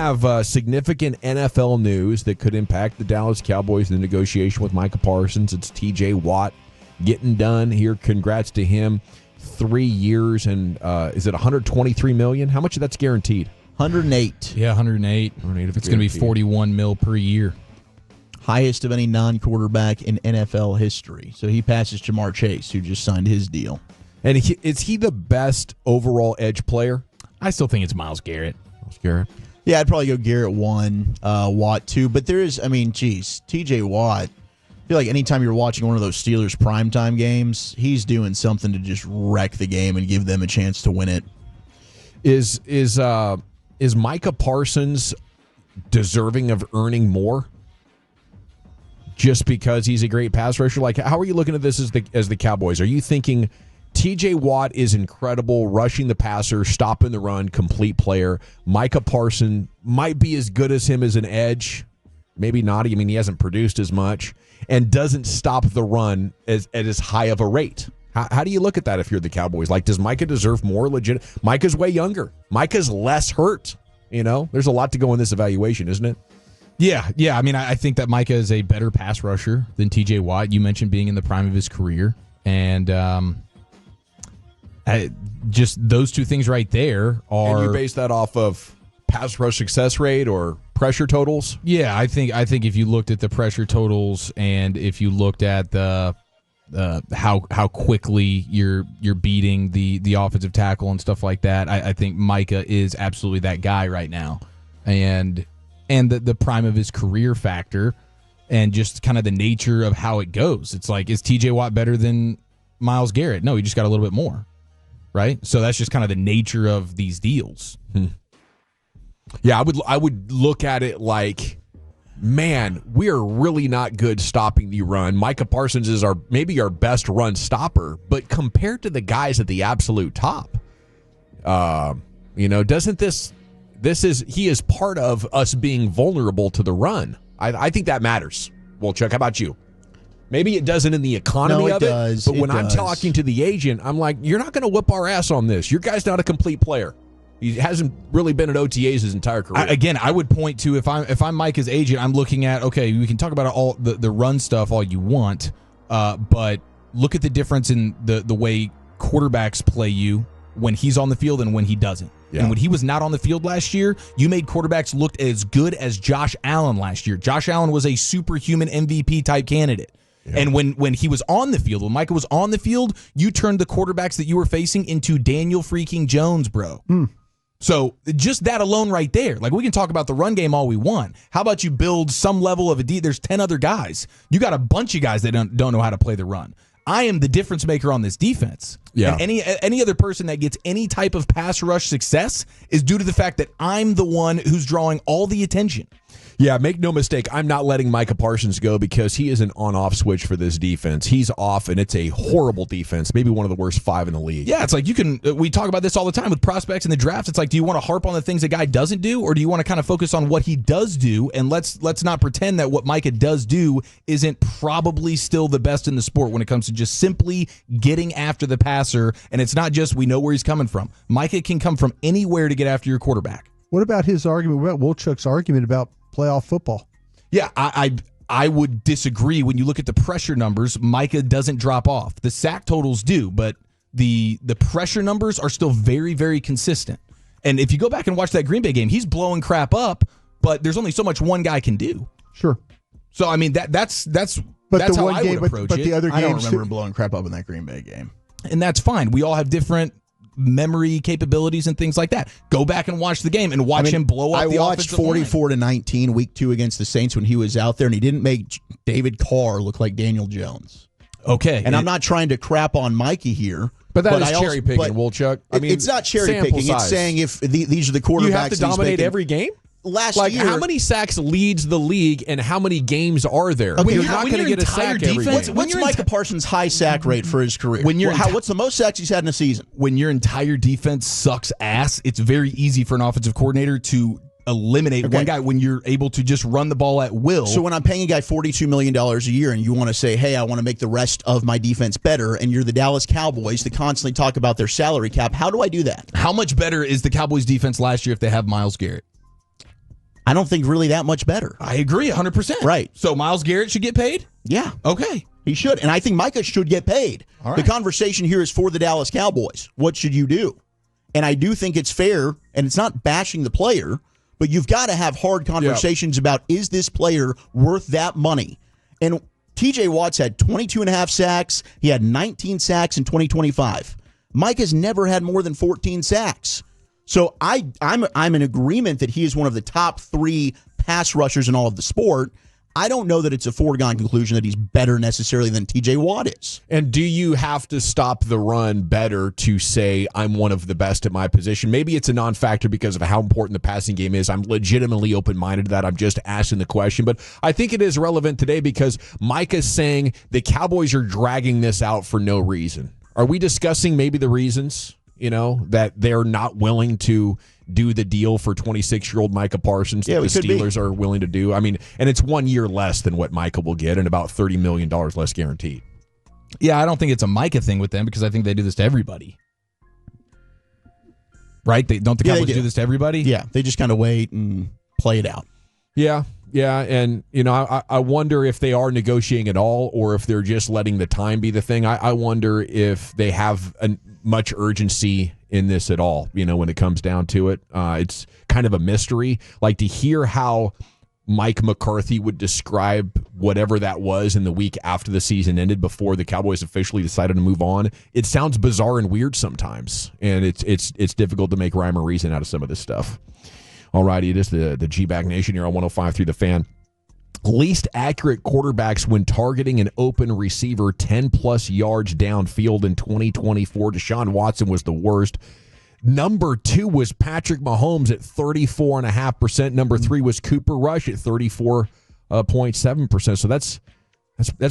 have significant NFL news that could impact the Dallas Cowboys in the negotiation with Micah Parsons. It's T.J. Watt getting done here. Congrats to him. 3 years and is it $123 million? How much of that's guaranteed? 108. Yeah, 108. It's going to be $41 million per year. Highest of any non-quarterback in NFL history. So he passes Jamar Chase, who just signed his deal. And is he the best overall edge player? I still think it's Myles Garrett. Myles Garrett. Yeah, I'd probably go Garrett 1, Watt 2. But there is, TJ Watt, I feel like anytime you're watching one of those Steelers primetime games, he's doing something to just wreck the game and give them a chance to win it. Is Micah Parsons deserving of earning more just because he's a great pass rusher? Like, how are you looking at this as the Cowboys? Are you thinking T.J. Watt is incredible, rushing the passer, stopping the run, complete player? Micah Parsons might be as good as him as an edge. Maybe not. I mean, he hasn't produced as much and doesn't stop the run at as high of a rate. How do you look at that if you're the Cowboys? Like, does Micah deserve more legit? Micah's way younger. Micah's less hurt. There's a lot to go in this evaluation, isn't it? Yeah. I mean, I think that Micah is a better pass rusher than T.J. Watt. You mentioned being in the prime of his career. And just those two things right there are... And you base that off of pass rush success rate or pressure totals? Yeah, I think if you looked at the pressure totals and if you looked at the how quickly you're beating the offensive tackle and stuff like that, I think Micah is absolutely that guy right now. And the prime of his career factor and just kind of the nature of how it goes. It's like, is TJ Watt better than Myles Garrett? No, he just got a little bit more, right? So that's just kind of the nature of these deals. Yeah, I would look at it like, man, we are really not good stopping the run. Micah Parsons is maybe our best run stopper, but compared to the guys at the absolute top, doesn't he is part of us being vulnerable to the run. I think that matters. Well, Chuck, how about you? Maybe it doesn't in the economy of it, but when I'm talking to the agent, I'm like, you're not going to whip our ass on this. Your guy's not a complete player. He hasn't really been at OTAs his entire career. Again, I would point to if I'm Micah's agent, I'm looking at, okay, we can talk about all the run stuff all you want, but look at the difference in the way quarterbacks play you when he's on the field and when he doesn't. Yeah. And when he was not on the field last year, you made quarterbacks look as good as Josh Allen last year. Josh Allen was a superhuman MVP type candidate. Yeah. And when he was on the field, when Micah was on the field, you turned the quarterbacks that you were facing into Daniel freaking Jones, bro. So just that alone right there. Like, we can talk about the run game all we want. How about you build some level of a D? There's 10 other guys. You got a bunch of guys that don't know how to play the run. I am the difference maker on this defense. Yeah. And any other person that gets any type of pass rush success is due to the fact that I'm the one who's drawing all the attention. Yeah, make no mistake, I'm not letting Micah Parsons go because he is an on-off switch for this defense. He's off, and it's a horrible defense, maybe one of the worst 5 in the league. Yeah, it's like we talk about this all the time with prospects in the draft. It's like, do you want to harp on the things a guy doesn't do, or do you want to kind of focus on what he does do? And let's not pretend that what Micah does do isn't probably still the best in the sport when it comes to just simply getting after the passer. And it's not just we know where he's coming from. Micah can come from anywhere to get after your quarterback. What about his argument, what about Wolchuk's argument about playoff football? Yeah, I would disagree. When you look at the pressure numbers, Micah doesn't drop off. The sack totals do, but the pressure numbers are still very, very consistent. And if you go back and watch that Green Bay game, he's blowing crap up, but there's only so much one guy can do. Sure. So I mean that's how I would approach it. The other I don't games remember blowing crap up in that Green Bay game. And that's fine. We all have different memory capabilities and things like that. Go back and watch the game and watch him blow up the offensive line. I watched 44-19 week 2 against the Saints when he was out there, and he didn't make David Carr look like Daniel Jones. Okay. And I'm not trying to crap on Mikey here. But that is cherry picking, Wolchuk. I mean, it's not cherry picking. It's saying if these are the quarterbacks. You have to dominate every game? Last year, how many sacks leads the league, and how many games are there? Okay, you're not going to get a sack every game. What's Micah Parsons' high sack rate for his career? What's the most sacks he's had in a season? When your entire defense sucks ass, it's very easy for an offensive coordinator to eliminate one guy when you're able to just run the ball at will. So when I'm paying a guy $42 million a year and you want to say, hey, I want to make the rest of my defense better, and you're the Dallas Cowboys that constantly talk about their salary cap, how do I do that? How much better is the Cowboys defense last year if they have Myles Garrett? I don't think really that much better. I agree 100%. Right. So Myles Garrett should get paid? Yeah. Okay. He should. And I think Micah should get paid. All right. The conversation here is for the Dallas Cowboys. What should you do? And I do think it's fair, and it's not bashing the player, but you've got to have hard conversations about, is this player worth that money? And TJ Watt's had 22.5 sacks. He had 19 sacks in 2025. Micah's never had more than 14 sacks. So I'm in agreement that he is one of the top 3 pass rushers in all of the sport. I don't know that it's a foregone conclusion that he's better necessarily than TJ Watt is. And do you have to stop the run better to say I'm one of the best at my position? Maybe it's a non-factor because of how important the passing game is. I'm legitimately open-minded to that. I'm just asking the question. But I think it is relevant today because Micah's saying the Cowboys are dragging this out for no reason. Are we discussing maybe the reasons, that they're not willing to do the deal for 26-year-old Micah Parsons that the Steelers are willing to do? I mean, and it's 1 year less than what Micah will get and about $30 million less guaranteed. Yeah, I don't think it's a Micah thing with them because I think they do this to everybody. Right? Don't the Cowboys do this to everybody? Yeah, they just kind of wait and play it out. Yeah, and I wonder if they are negotiating at all or if they're just letting the time be the thing. I wonder if they have much urgency in this at all, when it comes down to it. It's kind of a mystery. Like to hear how Mike McCarthy would describe whatever that was in the week after the season ended before the Cowboys officially decided to move on. It sounds bizarre and weird sometimes, and it's difficult to make rhyme or reason out of some of this stuff. All righty, it is the Gbag Nation here on 105.3 The Fan. Least accurate quarterbacks when targeting an open receiver 10-plus yards downfield in 2024. Deshaun Watson was the worst. Number 2 was Patrick Mahomes at 34.5%. Number 3 was Cooper Rush at 34.7%. So that's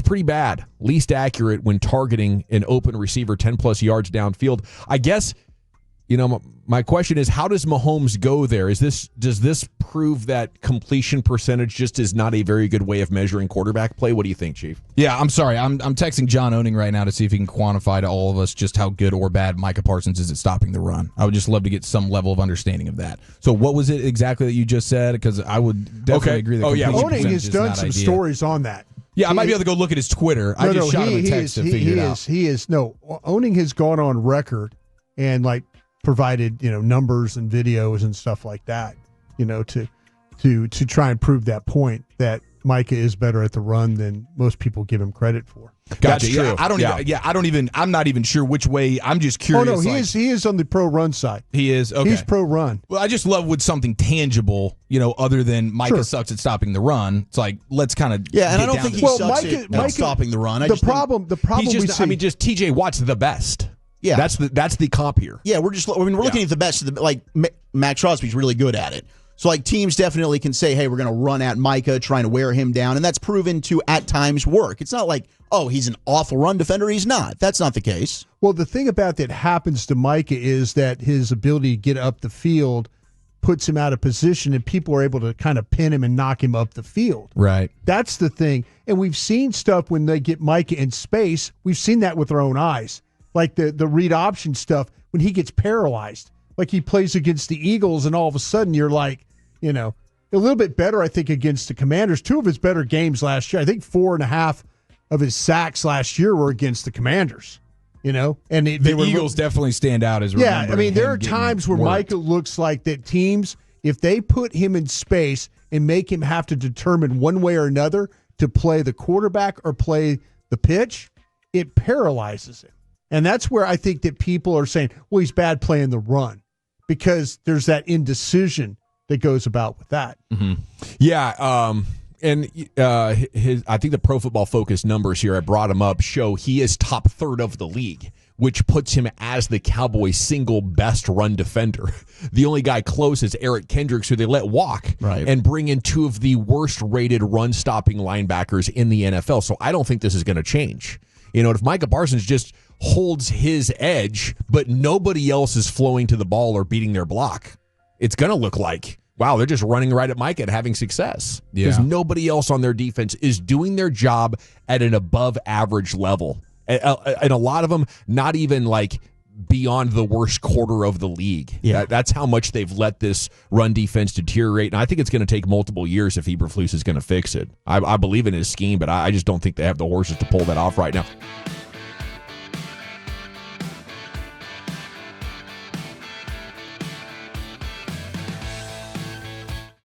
pretty bad. Least accurate when targeting an open receiver 10-plus yards downfield. I guess, my question is, how does Mahomes go there? Does this prove that completion percentage just is not a very good way of measuring quarterback play? What do you think, Chief? Yeah, I'm sorry. I'm texting John Owning right now to see if he can quantify to all of us just how good or bad Micah Parsons is at stopping the run. I would just love to get some level of understanding of that. So what was it exactly that you just said? Because I would definitely agree that completion Owning percentage has is done not some ideal. stories on that. Yeah, I might be able to go look at his Twitter. I just shot him a text to figure it out. Owning has gone on record and provided numbers and videos and stuff like that, to try and prove that point that Micah is better at the run than most people give him credit for. Gotcha. That's true. I'm not even sure which way. I'm just curious. Oh no, he is on the pro run side. He is. Okay. He's pro run. Well, I just love with something tangible, other than Micah sucks at stopping the run. It's like, let's kind of and I don't think he sucks at stopping the run. The problem just TJ Watt's the best. Yeah, that's the comp here. Yeah, we're looking at the best. Max Crosby's really good at it. So teams definitely can say, hey, we're going to run at Micah, trying to wear him down, and that's proven to at times work. It's not like, oh, he's an awful run defender. He's not. That's not the case. Well, the thing about that happens to Micah is that his ability to get up the field puts him out of position, and people are able to kind of pin him and knock him up the field. Right. That's the thing. And we've seen stuff when they get Micah in space. We've seen that with our own eyes. Like the read option stuff when he gets paralyzed. Like he plays against the Eagles, and all of a sudden you're like, a little bit better, I think, against the Commanders. 2 of his better games last year. I think 4.5 of his sacks last year were against the Commanders. And the Eagles definitely stand out as I mean, there are times where Micah looks like that teams, if they put him in space and make him have to determine one way or another to play the quarterback or play the pitch, it paralyzes him. And that's where I think that people are saying, well, he's bad playing the run because there's that indecision that goes about with that. Mm-hmm. Yeah. And I think the Pro Football Focus numbers here, I brought him up, show he is top third of the league, which puts him as the Cowboys' single best run defender. The only guy close is Eric Kendricks, who they let walk and bring in 2 of the worst rated run stopping linebackers in the NFL. So I don't think this is going to change. If Micah Parsons just holds his edge, but nobody else is flowing to the ball or beating their block, it's going to look like, wow, they're just running right at Micah and having success. Because nobody else on their defense is doing their job at an above average level. And a lot of them, not even beyond the worst quarter of the league. Yeah. That's how much they've let this run defense deteriorate. And I think it's going to take multiple years if Eberflus is going to fix it. I believe in his scheme, but I just don't think they have the horses to pull that off right now.